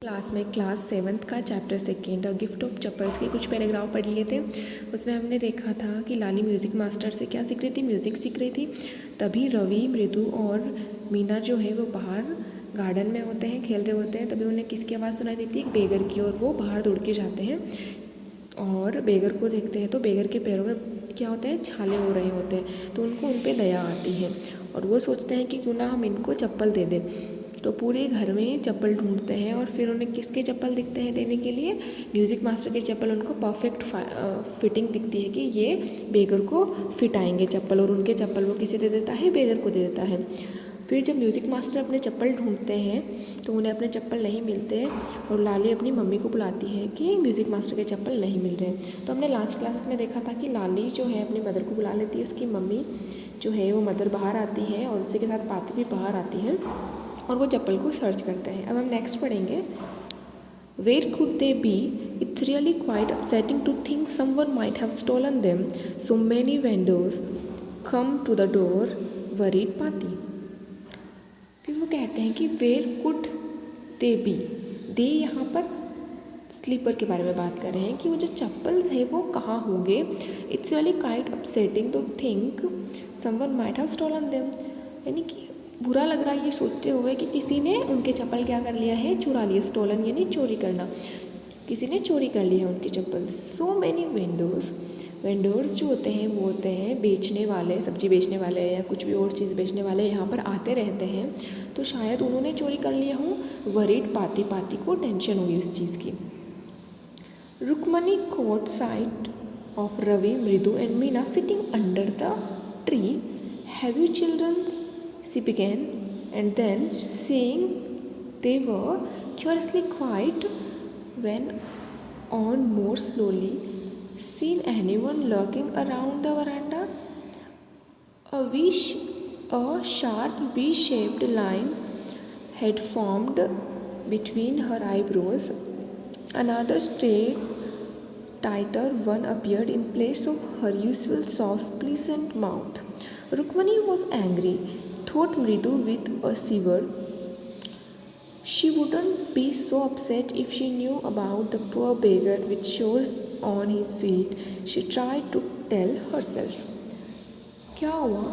Class में class 7th का chapter 2 gift of chappals के कुछ पैराग्राफ पढ़ लिए थे। उसमें हमने देखा था कि लाली म्यूज़िक मास्टर से क्या सीख रही थी, म्यूज़िक सीख रही थी। तभी रवि, मृदु और मीना जो है वो बाहर गार्डन में होते हैं, खेल रहे होते हैं। तभी उन्हें किसकी आवाज़ सुनाई देती है, एक बेगर की, और वो बाहर दौड़ के जाते हैं और बेगर को देखते हैं तो बेगर के पैरों में क्या होते हैं, छाले हो रहे होते हैं। तो उनको उन पर दया आती है और वो सोचते हैं कि क्यों ना हम इनको चप्पल दे दें। तो पूरे घर में चप्पल ढूंढते हैं और फिर उन्हें किसके चप्पल दिखते हैं देने के लिए, म्यूज़िक मास्टर के चप्पल उनको परफेक्ट फिटिंग दिखती है कि ये बेगर को फिट आएंगे चप्पल, और उनके चप्पल वो किसे दे देता है, बेगर को दे देता है। फिर जब म्यूज़िक मास्टर अपने चप्पल ढूंढते हैं तो उन्हें अपने चप्पल नहीं मिलते और लाली अपनी मम्मी को बुलाती है कि म्यूज़िक मास्टर के चप्पल नहीं मिल रहे। तो हमने लास्ट क्लास में देखा था कि लाली जो है अपनी मदर को बुला लेती है, उसकी मम्मी जो है वो मदर बाहर आती है और उसी के साथ पाती भी बाहर आती है और वो चप्पल को सर्च करते हैं। अब हम नेक्स्ट पढ़ेंगे, where could they be, it's really quite upsetting to think someone might have stolen them, so many vendors come to the door, worried Paati. फिर वो कहते हैं कि where could they be, they यहाँ पर स्लीपर के बारे में बात कर रहे हैं कि वो जो चप्पल है वो कहाँ होंगे। It's really quite upsetting to think someone might have stolen them, यानी कि बुरा लग रहा है ये सोचते हुए कि किसी ने उनके चप्पल क्या कर लिया है, चुरा लिया। स्टोलन यानी चोरी करना, किसी ने चोरी कर लिया उनकी चप्पल। सो मैनी वेंडर्स, वेंडर्स जो होते हैं वो होते हैं बेचने वाले, सब्जी बेचने वाले या कुछ भी और चीज़ बेचने वाले, यहाँ पर आते रहते हैं। तो शायद उन्होंने चोरी कर लिया हो। वरीड पाती, पाती को टेंशन हुई उस चीज़ की। Rukmini caught sight of Ravi, Mridu and Meena sitting under the tree. Have you children? She began, and then, seeing they were curiously quiet, went on more slowly. Seen anyone lurking around the veranda? A sharp V-shaped line had formed between her eyebrows. Another straight, tighter one appeared in place of her usual soft, pleasant mouth. Rukmani was angry, thought Mridu with a shiver. She wouldn't be so upset if she knew about the poor beggar with sores on his feet, she tried to tell herself. क्या हुआ?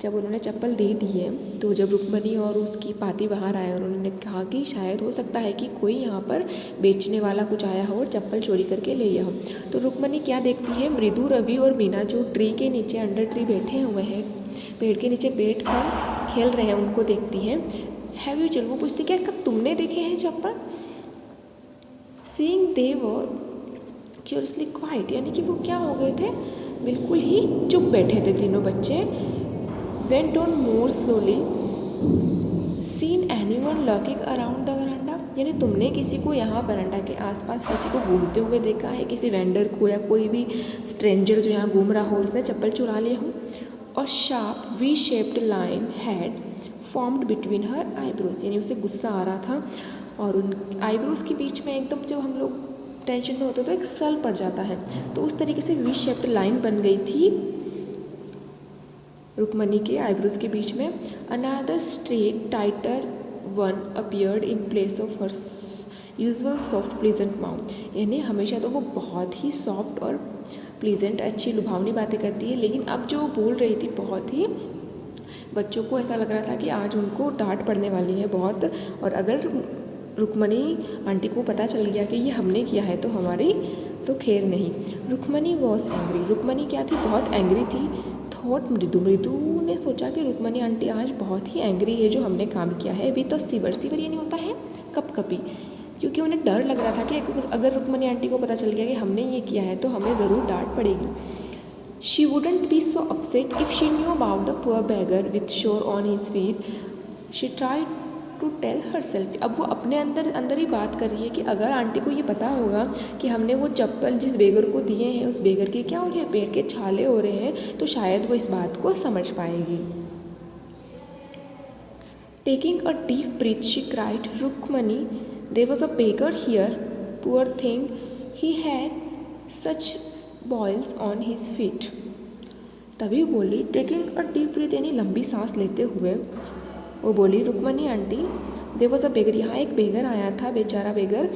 जब उन्होंने चप्पल दे दी है तो जब रुक्मणी और उसकी पाती बाहर आए और उन्होंने कहा कि शायद हो सकता है कि कोई यहाँ पर बेचने वाला कुछ आया हो और चप्पल चोरी करके ले गया हो, तो रुक्मणी क्या देखती है, मृदु, रवि और मीना जो ट्री के नीचे अंडर ट्री बैठे हुए हैं, पेड़ के नीचे बैठ कर खेल रहे हैं, उनको देखती है। हैव यू चिल्ड्रन, वो पूछती क्या कब तुमने देखे हैं चप्पल। सीइंग दे वर क्यूरियसली क्वाइट, यानी कि वो क्या हो गए थे, बिल्कुल ही चुप बैठे थे तीनों बच्चे। Went on more slowly. Seen anyone lurking around the veranda? यानी तुमने किसी को यहाँ वरांडा के आसपास किसी को घूमते हुए देखा है, किसी वेंडर को या कोई भी स्ट्रेंजर जो यहाँ घूम रहा हो उसने चप्पल चुरा लिया हो। और sharp V shaped line had formed between her eyebrows, यानी उसे गुस्सा आ रहा था और उन आईब्रोज के बीच में एकदम जब हम लोग टेंशन में होते तो एक सल पड़ जाता है, तो उस तरीके से वी शेप्ड लाइन बन गई थी रुक्मणी के आईब्रोज के बीच में। Another straight tighter one appeared in place of her usual soft pleasant mouth, यानी हमेशा तो वो बहुत ही सॉफ्ट और प्लीजेंट, अच्छी लुभावनी बातें करती है, लेकिन अब जो बोल रही थी बहुत ही, बच्चों को ऐसा लग रहा था कि आज उनको डांट पड़ने वाली है बहुत, और अगर रुक्मणी आंटी को पता चल गया कि ये हमने किया है तो हमारी तो खैर नहीं। रुक्मणी वॉज एंग्री, रुक्मणी क्या थी, बहुत एंग्री थी। थॉट मृदु, मृदु ने सोचा कि रुक्मणी आंटी आज बहुत ही एंग्री है जो हमने काम किया है। विद अ सिवर, सिवर यानी होता है कपकपी, क्योंकि उन्हें डर लग रहा था कि अगर रुक्मणी आंटी को पता चल गया कि हमने ये किया है तो हमें ज़रूर डांट पड़ेगी। She wouldn't be so upset if she knew about the poor beggar with sores on his feet, she tried to tell herself. अब वो अपने अंदर ही बात कर रही है कि अगर आंटी को ये पता होगा कि हमने वो चप्पल जिस बेगर को दिए हैं उस बेगर के क्या हो रहे हैं, पैर के छाले हो रहे हैं, तो शायद वो इस बात को समझ पाएगी। Taking a deep breath she cried, Rukmani, there was a beggar here, poor thing, he had such boils on his feet. तभी बोली, टेकिंग अ डीप ब्रीथ यानी लंबी सांस लेते हुए वो बोली, Rukmani aunty, there was a beggar, यहाँ एक बेगर आया था, बेचारा बेगर,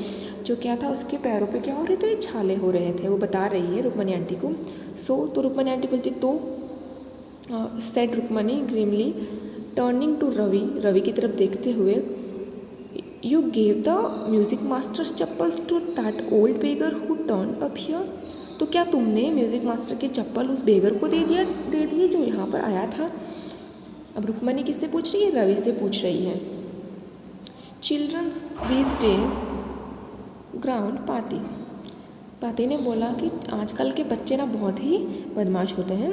जो क्या था, उसके पैरों पे क्या हो रहे थे, छाले हो रहे थे। वो बता रही है रुक्मणी आंटी को। तो रुक्मणी आंटी बोलती तो said Rukmani grimly turning to Ravi, Ravi की तरफ देखते हुए, you gave the music master's chappals to that old beggar who turn up here. तो क्या तुमने म्यूज़िक मास्टर की चप्पल उस बेगर को दे दिए जो यहाँ पर आया था। अब रुक्मणी किससे पूछ रही है, रवि से पूछ रही है। चिल्ड्रंस दीज डेज ग्राउंड पाती, पाती ने बोला कि आजकल के बच्चे ना बहुत ही बदमाश होते हैं।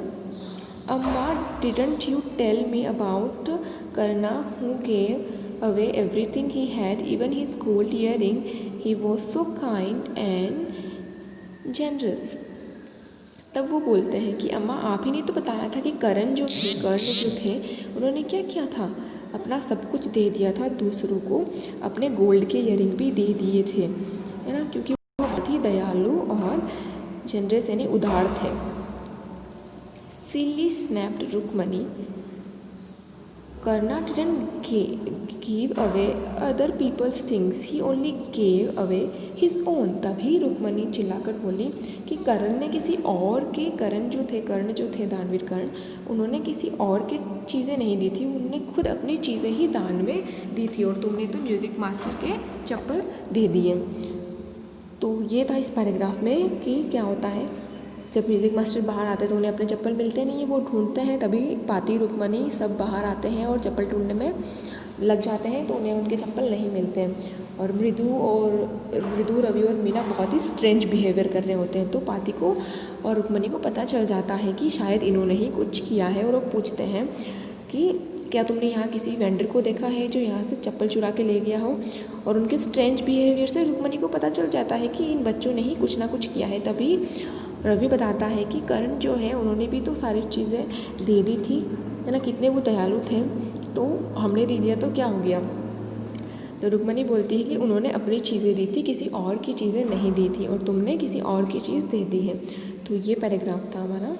Amma didn't you tell me about Karna who gave away everything he had, even his gold earring, he was so kind and generous. तब वो बोलते हैं कि अम्मा आप ही ने तो बताया था कि कर्ण जो थे उन्होंने क्या किया था, अपना सब कुछ दे दिया था दूसरों को, अपने गोल्ड के ईयरिंग भी दे दिए थे, है ना, क्योंकि वो बहुत ही दयालु और जनरस यानी उदार थे। Silly snapped Rukmani, Karna didn't give away other people's things, he only gave away his own। तभी रुक्मणी चिल्लाकर बोली कि कर्ण ने किसी और के, कर्ण जो थे दानवीर कर्ण, उन्होंने किसी और के चीज़ें नहीं दी थी, उन्होंने खुद अपनी चीज़ें ही दान में दी थी, और तुमने तो म्यूज़िक मास्टर के चप्पल दे दिए। तो ये था इस पैराग्राफ में कि क्या होता है, जब म्यूज़िक मास्टर बाहर आते हैं तो उन्हें अपने चप्पल मिलते नहीं है, वो ढूंढते हैं, तभी पाती रुक्मणी सब बाहर आते हैं और चप्पल ढूंढने में लग जाते हैं, तो उन्हें उनके चप्पल नहीं मिलते हैं। और मृदु, रवि और मीना बहुत ही स्ट्रेंज बिहेवियर कर रहे होते हैं। तो पाती को और रुक्मणी को पता चल जाता है कि शायद इन्होंने ही कुछ किया है, और वो पूछते हैं कि क्या तुमने यहाँ किसी वेंडर को देखा है जो यहाँ से चप्पल चुरा के ले गया हो। और उनके स्ट्रेंज बिहेवियर से रुक्मणी को पता चल जाता है कि इन बच्चों ने ही कुछ ना कुछ किया है। तभी रवि बताता है कि कर्ण जो है उन्होंने भी तो सारी चीज़ें दे दी थी, है ना, कितने वो दयालु थे, तो हमने दे दिया तो क्या हो गया। तो रुक्मणी बोलती है कि उन्होंने अपनी चीज़ें दी थी, किसी और की चीज़ें नहीं दी थी, और तुमने किसी और की चीज़ दे दी है। तो ये पैराग्राफ था हमारा।